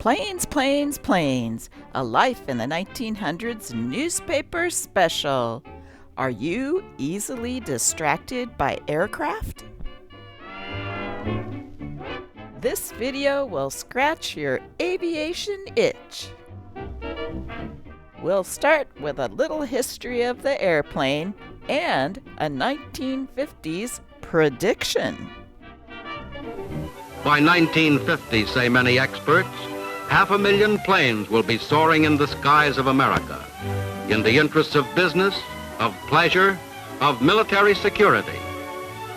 Planes, Planes, Planes, a Life in the 1900s newspaper special. Are you easily distracted by aircraft? This video will scratch your aviation itch. We'll start with a little history of the airplane and a 1950s prediction. By 1950, say many experts, 500,000 planes will be soaring in the skies of America in the interests of business, of pleasure, of military security,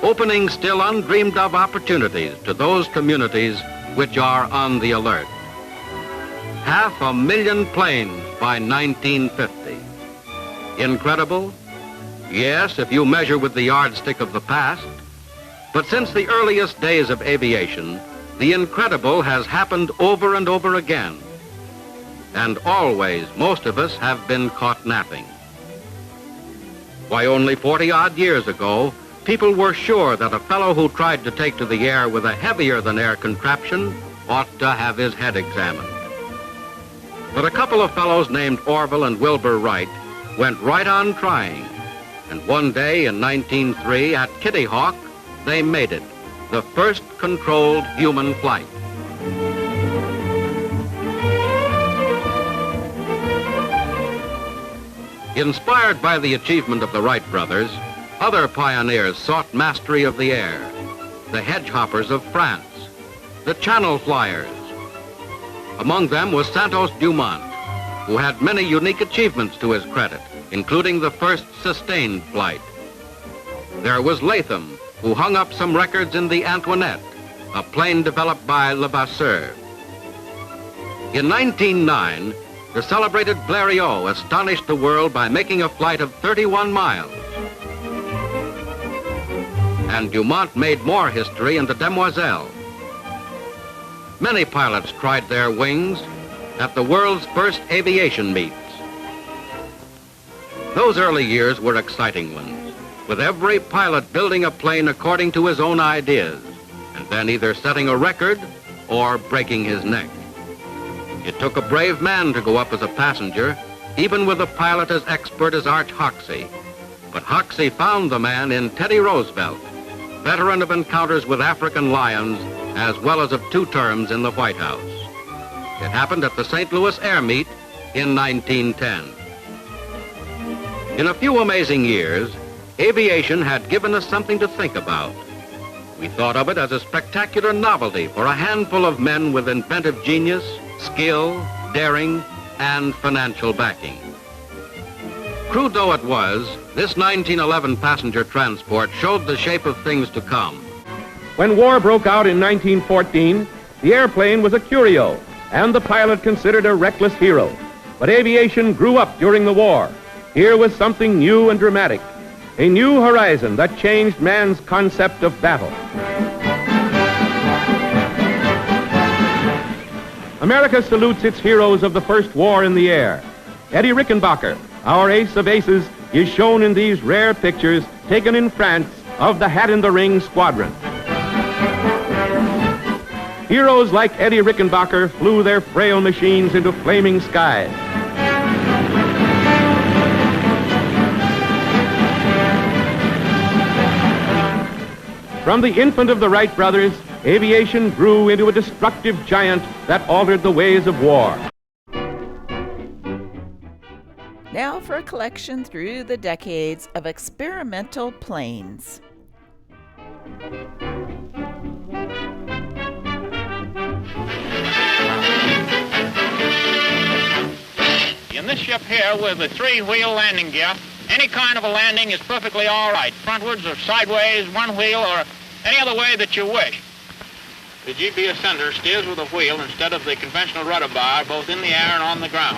opening still undreamed of opportunities to those communities which are on the alert. 500,000 planes by 1950. Incredible? Yes, if you measure with the yardstick of the past. But since the earliest days of aviation, the incredible has happened over and over again. And always, most of us have been caught napping. Why, only 40-odd years ago, people were sure that a fellow who tried to take to the air with a heavier-than-air contraption ought to have his head examined. But a couple of fellows named Orville and Wilbur Wright went right on trying. And one day in 1903 at Kitty Hawk, they made it, the first controlled human flight. Inspired by the achievement of the Wright brothers, other pioneers sought mastery of the air. The hedgehoppers of France, the Channel flyers. Among them was Santos Dumont, who had many unique achievements to his credit, including the first sustained flight. There was Latham, who hung up some records in the Antoinette, a plane developed by Levasseur. In 1909, the celebrated Blériot astonished the world by making a flight of 31 miles. And Dumont made more history in the Demoiselle. Many pilots tried their wings at the world's first aviation meets. Those early years were exciting ones, with every pilot building a plane according to his own ideas, and then either setting a record or breaking his neck. It took a brave man to go up as a passenger, even with a pilot as expert as Arch Hoxsey. But Hoxsey found the man in Teddy Roosevelt, veteran of encounters with African lions, as well as of 2 terms in the White House. It happened at the St. Louis Air Meet in 1910. In a few amazing years, aviation had given us something to think about. We thought of it as a spectacular novelty for a handful of men with inventive genius, skill, daring, and financial backing. Crude though it was, this 1911 passenger transport showed the shape of things to come. When war broke out in 1914, the airplane was a curio, and the pilot considered a reckless hero. But aviation grew up during the war. Here was something new and dramatic, a new horizon that changed man's concept of battle. America salutes its heroes of the first war in the air. Eddie Rickenbacker, our ace of aces, is shown in these rare pictures taken in France of the Hat in the Ring squadron. Heroes like Eddie Rickenbacker flew their frail machines into flaming skies. From the infant of the Wright brothers, aviation grew into a destructive giant that altered the ways of war. Now for a collection through the decades of experimental planes. In this ship here with the 3-wheel landing gear, any kind of a landing is perfectly all right, frontwards or sideways, one wheel, or any other way that you wish. The GPS sender steers with a wheel instead of the conventional rudder bar, both in the air and on the ground.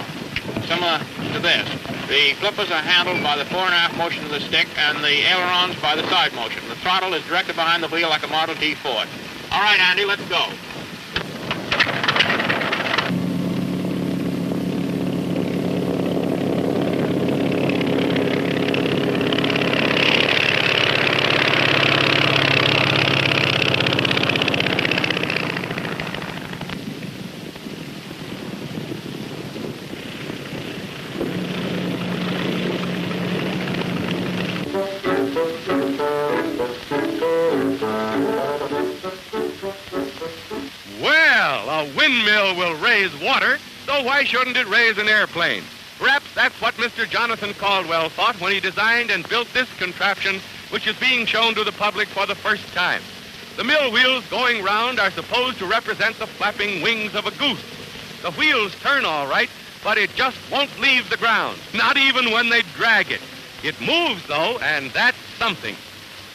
Similar to this. The flippers are handled by the fore and aft motion of the stick and the ailerons by the side motion. The throttle is directed behind the wheel like a Model T Ford. All right, Andy, let's go. A windmill will raise water, so why shouldn't it raise an airplane? Perhaps that's what Mr. Jonathan Caldwell thought when he designed and built this contraption, which is being shown to the public for the first time. The mill wheels going round are supposed to represent the flapping wings of a goose. The wheels turn all right, but it just won't leave the ground, not even when they drag it. It moves, though, and that's something.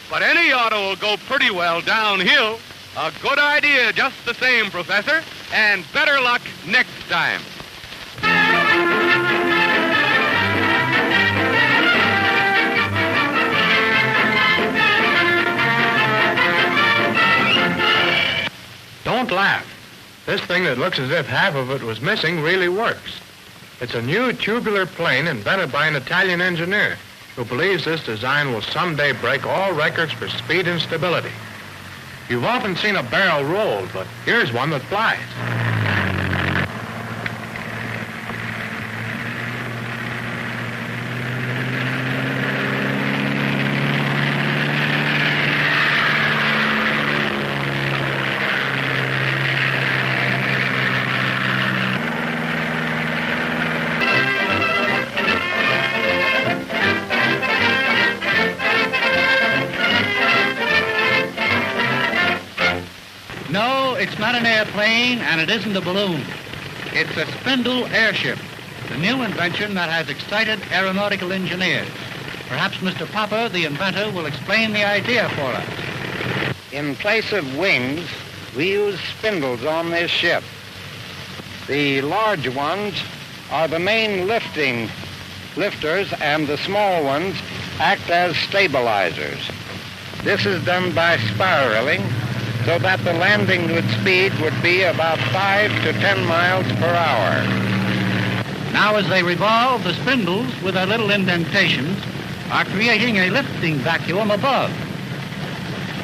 But any auto will go pretty well downhill. A good idea just the same, Professor, and better luck next time. Don't laugh. This thing that looks as if half of it was missing really works. It's a new tubular plane invented by an Italian engineer who believes this design will someday break all records for speed and stability. You've often seen a barrel roll, but here's one that flies. No, it's not an airplane, and it isn't a balloon. It's a spindle airship, the new invention that has excited aeronautical engineers. Perhaps Mr. Popper, the inventor, will explain the idea for us. In place of wings, we use spindles on this ship. The large ones are the main lifters, and the small ones act as stabilizers. This is done by spiraling, so that the landing with speed would be about 5 to 10 miles per hour. Now, as they revolve, the spindles, with their little indentations, are creating a lifting vacuum above.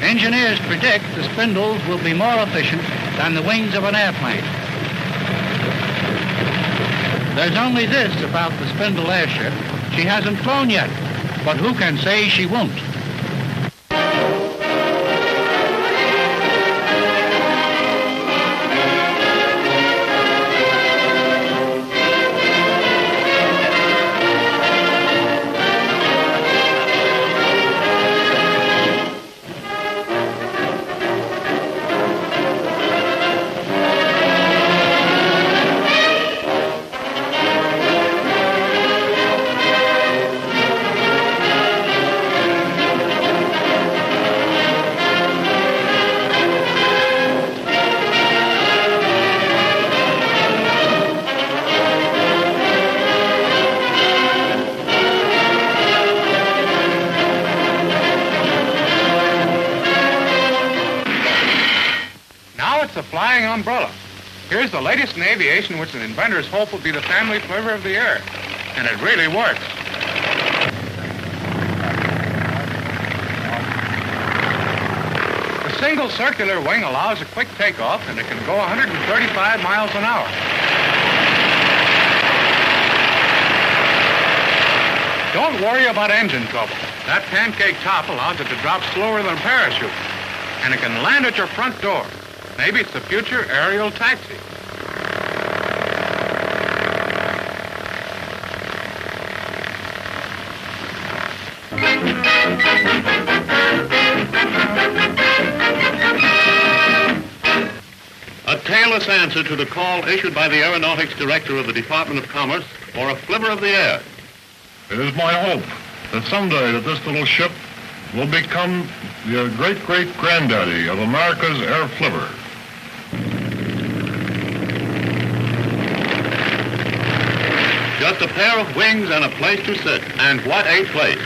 Engineers predict the spindles will be more efficient than the wings of an airplane. There's only this about the spindle airship. She hasn't flown yet, but who can say she won't? The flying umbrella. Here's the latest in aviation, which an inventor's hope will be the family flivver of the year. And it really works. The single circular wing allows a quick takeoff, and it can go 135 miles an hour. Don't worry about engine trouble. That pancake top allows it to drop slower than a parachute, and it can land at your front door. Maybe it's the future aerial taxi. A tailless answer to the call issued by the Aeronautics Director of the Department of Commerce for a flivver of the air. It is my hope that someday that this little ship will become the great-great-granddaddy of America's air flivver. Just a pair of wings and a place to sit. And what a place.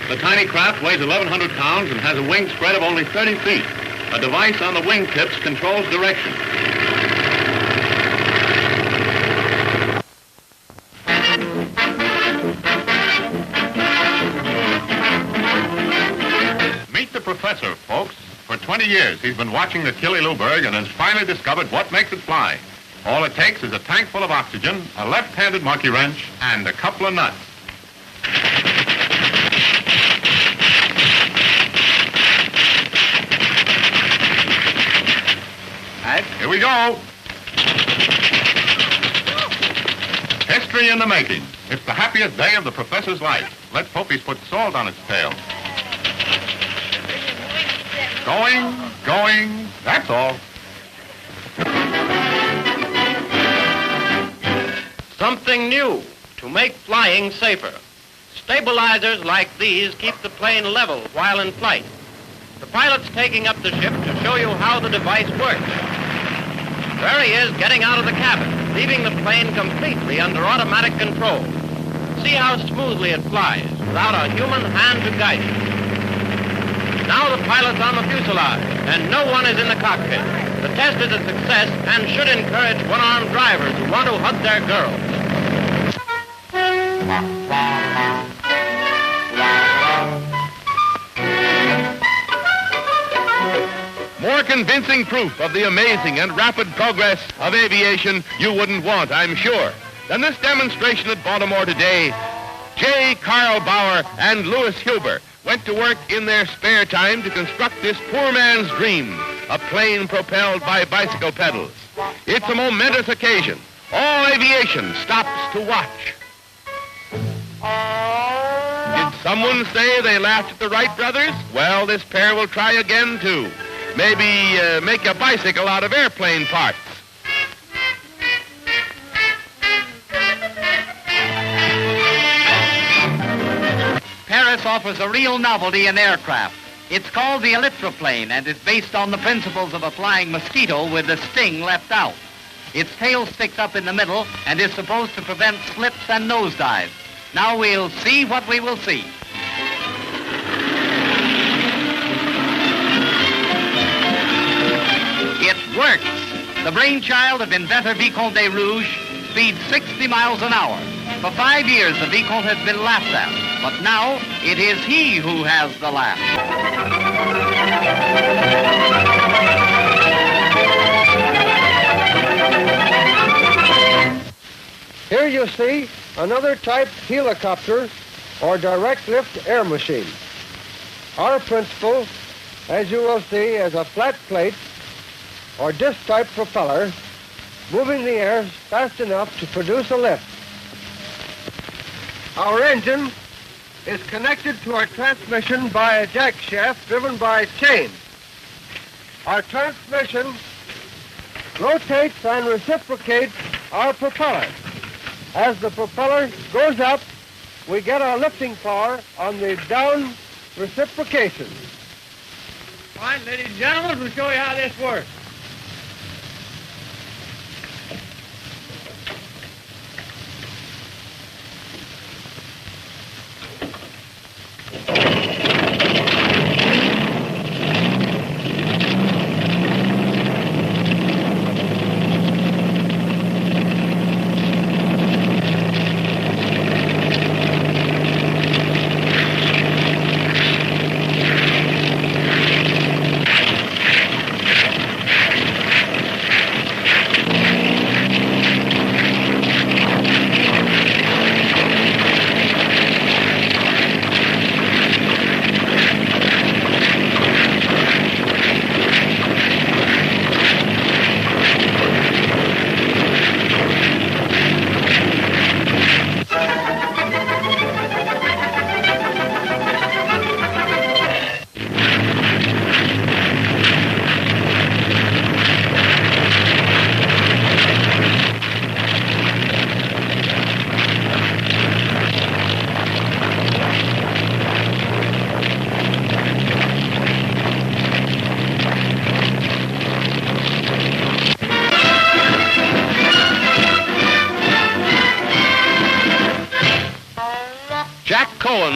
The tiny craft weighs 1,100 pounds and has a wing spread of only 30 feet. A device on the wing tips controls direction. Meet the professor, folks. For 20 years, he's been watching the Killylouberg and has finally discovered what makes it fly. All it takes is a tank full of oxygen, a left-handed monkey wrench, and a couple of nuts. Here we go. History in the making. It's the happiest day of the professor's life. Let's hope he's put salt on its tail. Going, that's all. Something new to make flying safer. Stabilizers like these keep the plane level while in flight. The pilot's taking up the ship to show you how the device works. There he is getting out of the cabin, leaving the plane completely under automatic control. See how smoothly it flies without a human hand to guide it. Now the pilot's on the fuselage, and no one is in the cockpit. The test is a success and should encourage one-armed drivers who want to hug their girls. More convincing proof of the amazing and rapid progress of aviation you wouldn't want, I'm sure, than this demonstration at Baltimore today. J. Carl Bauer and Louis Huber went to work in their spare time to construct this poor man's dream, a plane propelled by bicycle pedals. It's a momentous occasion. All aviation stops to watch. Did someone say they laughed at the Wright brothers? Well, this pair will try again, too. Maybe make a bicycle out of airplane parts. Paris offers a real novelty in aircraft. It's called the elliptroplane and is based on the principles of a flying mosquito with the sting left out. Its tail sticks up in the middle and is supposed to prevent slips and nosedives. Now we'll see what we will see. It works. The brainchild of inventor Vicomte de Rouge speeds 60 miles an hour. For 5 years, the Vicomte has been laughed at, but now it is he who has the laugh. Here you see another type helicopter or direct lift air machine. Our principle, as you will see, is a flat plate or disc type propeller moving the air fast enough to produce a lift. Our engine is connected to our transmission by a jack shaft driven by a chain. Our transmission rotates and reciprocates our propeller. As the propeller goes up, we get our lifting power on the down reciprocation. All right, ladies and gentlemen, we'll show you how this works.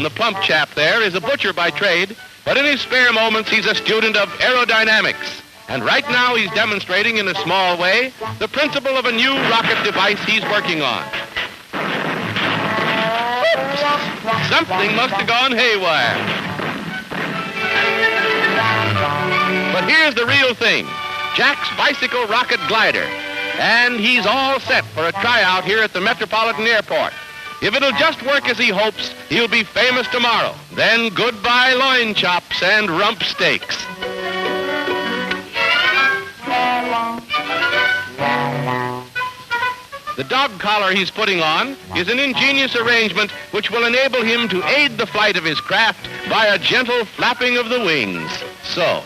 The plump chap there is a butcher by trade, but in his spare moments he's a student of aerodynamics. And right now he's demonstrating in a small way the principle of a new rocket device he's working on. Oops. Something must have gone haywire. But here's the real thing, Jack's bicycle rocket glider. And he's all set for a tryout here at the Metropolitan Airport. If it'll just work as he hopes, he'll be famous tomorrow. Then goodbye loin chops and rump steaks. The dog collar he's putting on is an ingenious arrangement which will enable him to aid the flight of his craft by a gentle flapping of the wings. So.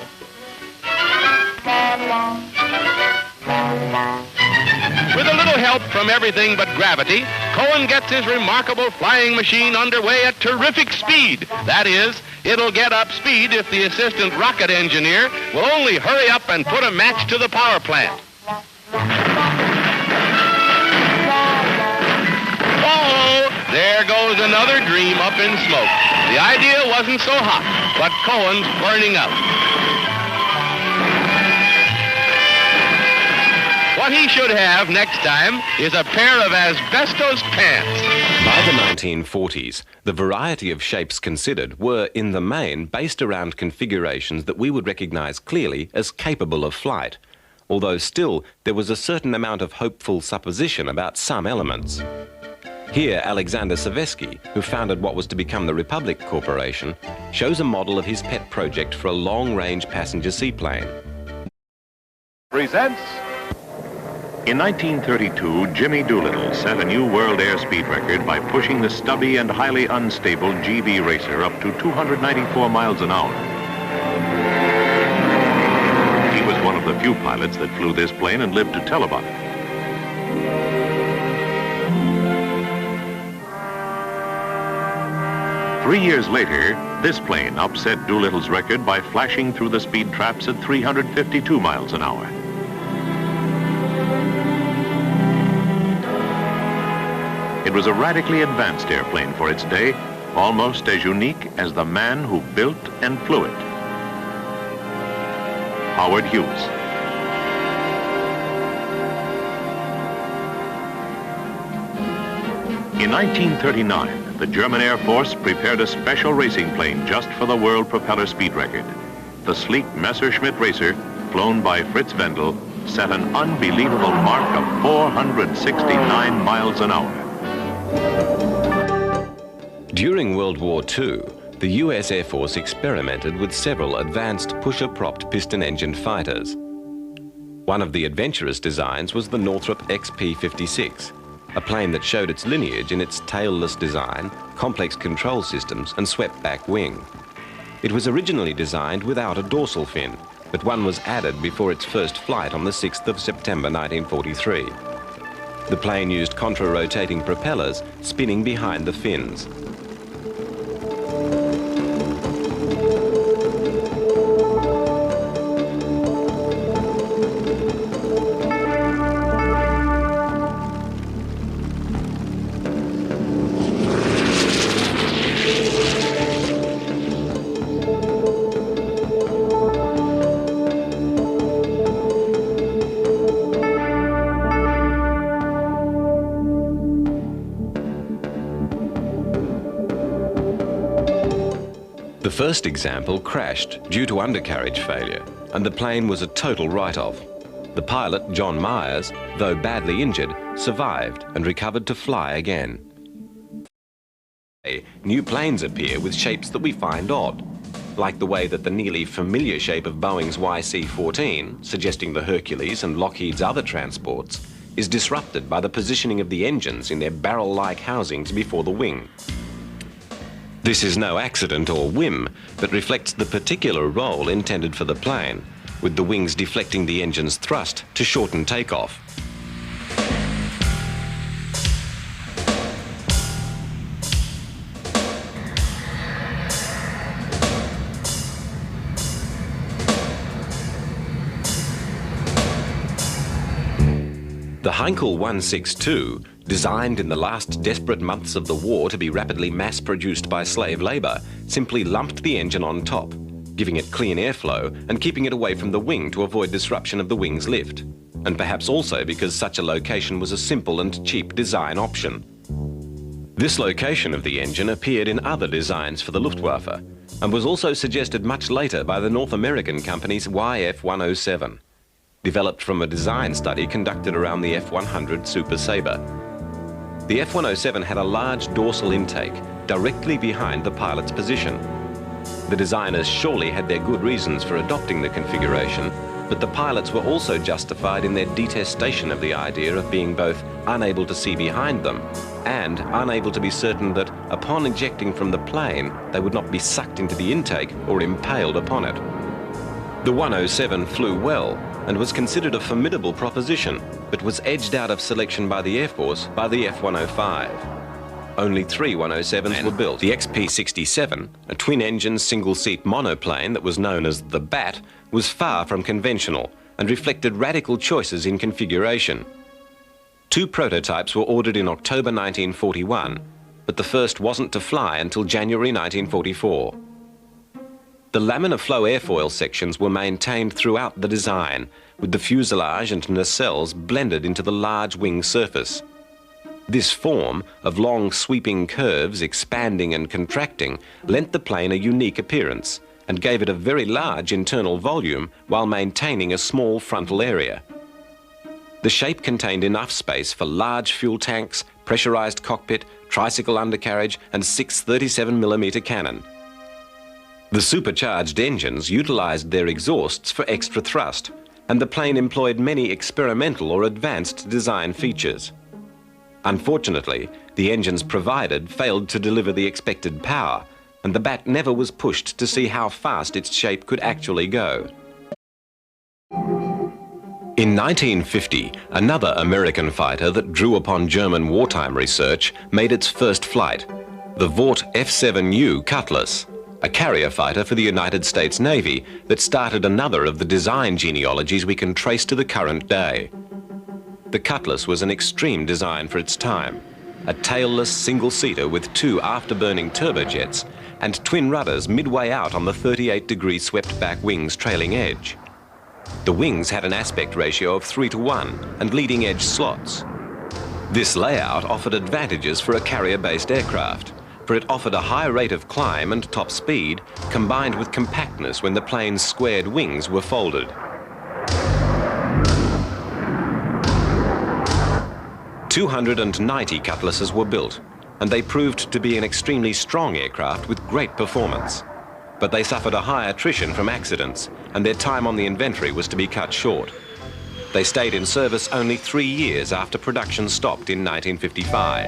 With a little help from everything but gravity, Cohen gets his remarkable flying machine underway at terrific speed. That is, it'll get up speed if the assistant rocket engineer will only hurry up and put a match to the power plant. Oh, there goes another dream up in smoke. The idea wasn't so hot, but Cohen's burning up. What he should have next time is a pair of asbestos pants. By the 1940s, the variety of shapes considered were, in the main, based around configurations that we would recognize clearly as capable of flight, although still there was a certain amount of hopeful supposition about some elements. Here, Alexander Savesky, who founded what was to become the Republic Corporation, shows a model of his pet project for a long-range passenger seaplane. Presents. In 1932, Jimmy Doolittle set a new world airspeed record by pushing the stubby and highly unstable GB Racer up to 294 miles an hour. He was one of the few pilots that flew this plane and lived to tell about it. Three years later, this plane upset Doolittle's record by flashing through the speed traps at 352 miles an hour. It was a radically advanced airplane for its day, almost as unique as the man who built and flew it. Howard Hughes. In 1939, the German Air Force prepared a special racing plane just for the world propeller speed record. The sleek Messerschmitt Racer, flown by Fritz Wendel, set an unbelievable mark of 469 miles an hour. During World War II, the US Air Force experimented with several advanced pusher-propped piston-engined fighters. One of the adventurous designs was the Northrop XP-56, a plane that showed its lineage in its tailless design, complex control systems, and swept-back wing. It was originally designed without a dorsal fin, but one was added before its first flight on the 6th of September 1943. The plane used contra-rotating propellers spinning behind the fins. The first example crashed due to undercarriage failure, and the plane was a total write-off. The pilot, John Myers, though badly injured, survived and recovered to fly again. New planes appear with shapes that we find odd, like the way that the nearly familiar shape of Boeing's YC-14, suggesting the Hercules and Lockheed's other transports, is disrupted by the positioning of the engines in their barrel-like housings before the wing. This is no accident or whim, but reflects the particular role intended for the plane, with the wings deflecting the engine's thrust to shorten takeoff. The Heinkel 162, designed in the last desperate months of the war to be rapidly mass-produced by slave labor, simply lumped the engine on top, giving it clean airflow and keeping it away from the wing to avoid disruption of the wing's lift, and perhaps also because such a location was a simple and cheap design option. This location of the engine appeared in other designs for the Luftwaffe, and was also suggested much later by the North American company's YF-107. Developed from a design study conducted around the F-100 Super Sabre. The F-107 had a large dorsal intake directly behind the pilot's position. The designers surely had their good reasons for adopting the configuration, but the pilots were also justified in their detestation of the idea of being both unable to see behind them and unable to be certain that upon ejecting from the plane, they would not be sucked into the intake or impaled upon it. The 107 flew well and was considered a formidable proposition, but was edged out of selection by the Air Force by the F-105. Only 3 107s were built. The XP-67, a twin-engine single-seat monoplane that was known as the Bat, was far from conventional and reflected radical choices in configuration. 2 prototypes were ordered in October 1941, but the first wasn't to fly until January 1944. The laminar flow airfoil sections were maintained throughout the design, with the fuselage and nacelles blended into the large wing surface. This form of long sweeping curves expanding and contracting lent the plane a unique appearance and gave it a very large internal volume while maintaining a small frontal area. The shape contained enough space for large fuel tanks, pressurized cockpit, tricycle undercarriage and 6 37mm cannon. The supercharged engines utilized their exhausts for extra thrust, and the plane employed many experimental or advanced design features. Unfortunately, the engines provided failed to deliver the expected power, and the Bat never was pushed to see how fast its shape could actually go. In 1950, another American fighter that drew upon German wartime research made its first flight, the Vought F-7U Cutlass, a carrier fighter for the United States Navy that started another of the design genealogies we can trace to the current day. The Cutlass was an extreme design for its time, a tailless single-seater with 2 afterburning turbojets and twin rudders midway out on the 38-degree swept-back wing's trailing edge. The wings had an aspect ratio of 3:1 and leading-edge slots. This layout offered advantages for a carrier-based aircraft, for it offered a high rate of climb and top speed, combined with compactness when the plane's squared wings were folded. 290 Cutlasses were built, and they proved to be an extremely strong aircraft with great performance. But they suffered a high attrition from accidents, and their time on the inventory was to be cut short. They stayed in service only 3 years after production stopped in 1955.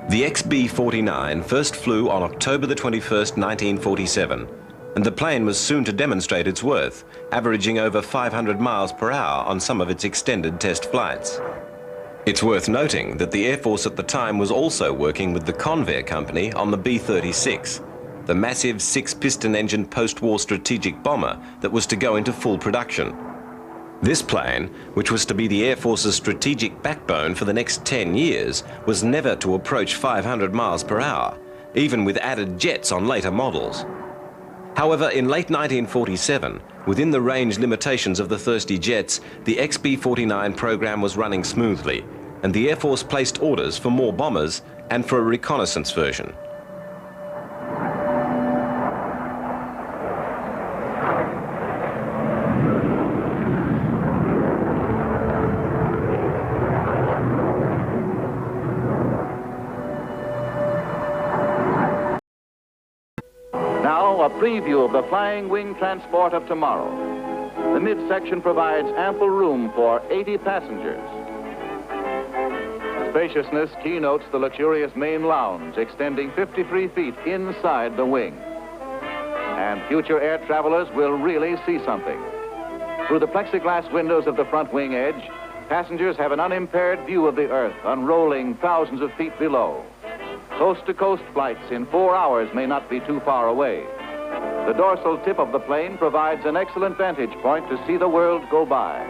The XB-49 first flew on October the 21st, 1947, and the plane was soon to demonstrate its worth, averaging over 500 miles per hour on some of its extended test flights. It's worth noting that the Air Force at the time was also working with the Convair Company on the B-36, the massive 6-piston engine post-war strategic bomber that was to go into full production. This plane, which was to be the Air Force's strategic backbone for the next 10 years, was never to approach 500 miles per hour, even with added jets on later models. However, in late 1947, within the range limitations of the thirsty jets, the XB-49 program was running smoothly, and the Air Force placed orders for more bombers and for a reconnaissance version. Now, a preview of the flying wing transport of tomorrow. The midsection provides ample room for 80 passengers. Spaciousness keynotes the luxurious main lounge, extending 53 feet inside the wing. And future air travelers will really see something. Through the plexiglass windows of the front wing edge, passengers have an unimpaired view of the Earth unrolling thousands of feet below. Coast-to-coast flights in 4 hours may not be too far away. The dorsal tip of the plane provides an excellent vantage point to see the world go by.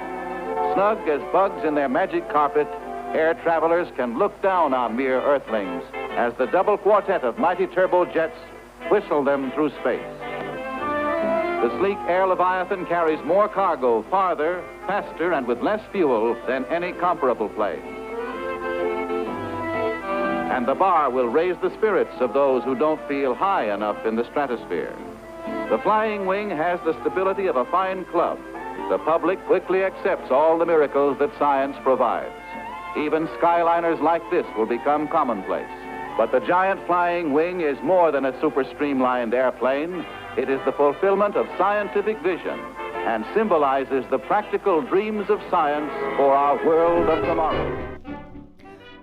Snug as bugs in their magic carpet, air travelers can look down on mere Earthlings as the double quartet of mighty turbojets whistle them through space. The sleek Air Leviathan carries more cargo farther, faster, and with less fuel than any comparable plane. And the bar will raise the spirits of those who don't feel high enough in the stratosphere. The flying wing has the stability of a fine club. The public quickly accepts all the miracles that science provides. Even skyliners like this will become commonplace. But the giant flying wing is more than a super streamlined airplane. It is the fulfillment of scientific vision and symbolizes the practical dreams of science for our world of tomorrow.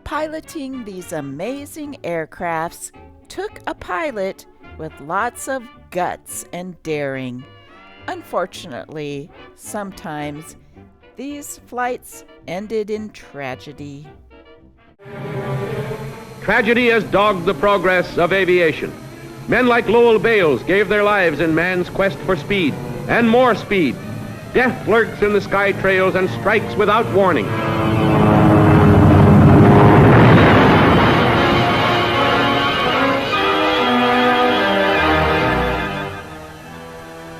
Piloting these amazing aircrafts took a pilot with lots of guts and daring. Unfortunately, sometimes these flights ended in tragedy. Tragedy has dogged the progress of aviation. Men like Lowell Bales gave their lives in man's quest for speed, and more speed. Death lurks in the sky trails and strikes without warning.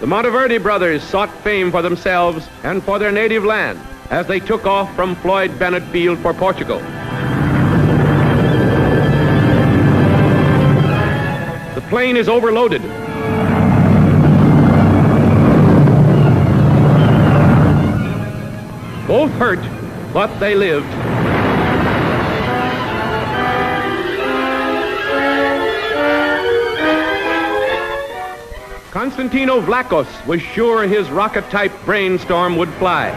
The Monteverde brothers sought fame for themselves and for their native land as they took off from Floyd Bennett Field for Portugal. The plane is overloaded. Both hurt, but they lived. Constantino Vlachos was sure his rocket-type brainstorm would fly.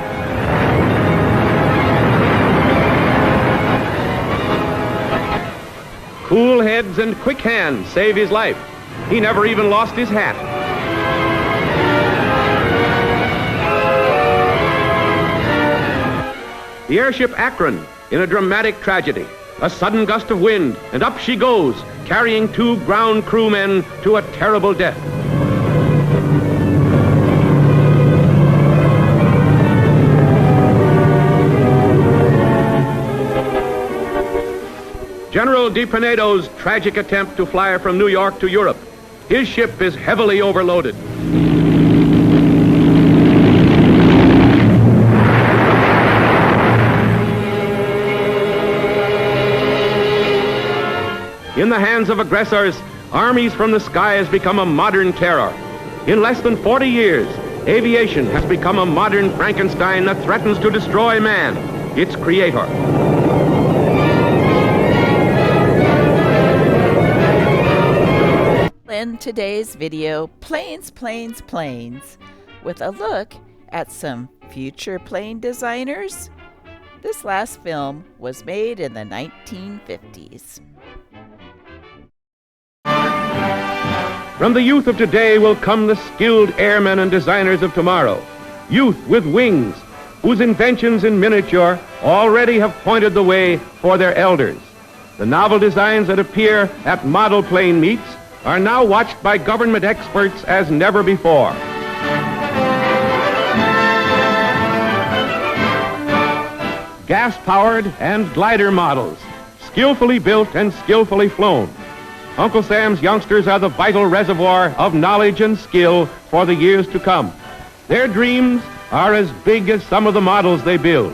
Cool heads and quick hands save his life. He never even lost his hat. The airship Akron in a dramatic tragedy. A sudden gust of wind, and up she goes, carrying 2 ground crewmen to a terrible death. General DiPinedo's tragic attempt to fly from New York to Europe. His ship is heavily overloaded. In the hands of aggressors, armies from the sky has become a modern terror. In less than 40 years, aviation has become a modern Frankenstein that threatens to destroy man, its creator. In today's video, Planes, Planes, Planes, with a look at some future plane designers. This last film was made in the 1950s. From the youth of today will come the skilled airmen and designers of tomorrow. Youth with wings, whose inventions in miniature already have pointed the way for their elders. The novel designs that appear at model plane meets are now watched by government experts as never before. Gas-powered and glider models, skillfully built and skillfully flown. Uncle Sam's youngsters are the vital reservoir of knowledge and skill for the years to come. Their dreams are as big as some of the models they build.